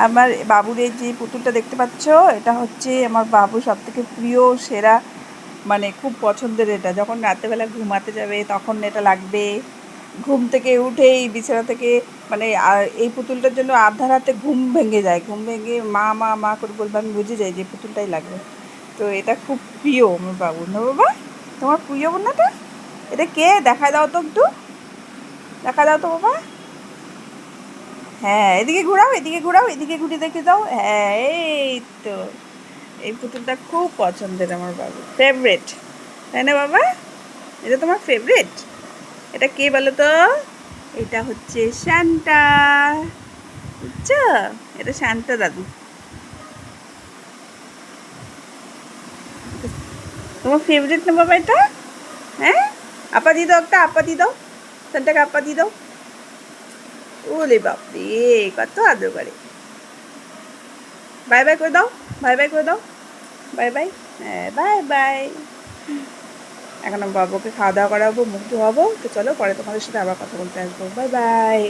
আমার বাবুর এই যে পুতুলটা দেখতে পাচ্ছ, এটা হচ্ছে আমার বাবুর সবথেকে প্রিয় সেরা, মানে খুব পছন্দের। এটা যখন রাত্রেবেলা ঘুমাতে যাবে তখন এটা লাগবে। ঘুম থেকে উঠেই বিছানা থেকে, মানে এই পুতুলটার জন্য আধা রাতে ঘুম ভেঙে যায়। ঘুম ভেঙে মা মা মা করে বলবে, আমি বুঝে যাই যে পুতুলটাই লাগবে। তো এটা খুব প্রিয় আমার বাবুর। না বাবা, তোমার প্রিয় না? এটা কে? দেখা দাও তো একটু, দেখা দাও তো বাবা। হ্যাঁ, এদিকে ঘোরাও, এদিকে ঘোরাও, এদিকে ঘুরে দেখে দাও। হ্যাঁ, এই তো। এই পুতুলটা খুব পছন্দের আমার বাবু, ফেভারেট। তাই না বাবা? এটা তোমার ফেভারেট? এটা কে বলো তো? এটা হচ্ছে শান্তা, বুঝছো? এটা শান্তা দাদু। তোমার ফেভারিট না বাবা এটা? হ্যাঁ, আপা দিয়ে দাও, একটা আপা দিয়ে দাও, শান্তাকে আপা দিয়ে দাও। ওলে বাপরে, কত আদর করে। বাই বাই করে দাও, বাই বাই করে দাও, বাই বাই। হ্যাঁ, বাই বাই। এখন আমি বাবুকে খাওয়া দাওয়া করাবো, মুখ ধোয়াবো। তো চলো, পরে তোমাদের সাথে আবার কথা বলতে আসবো। Bye bye.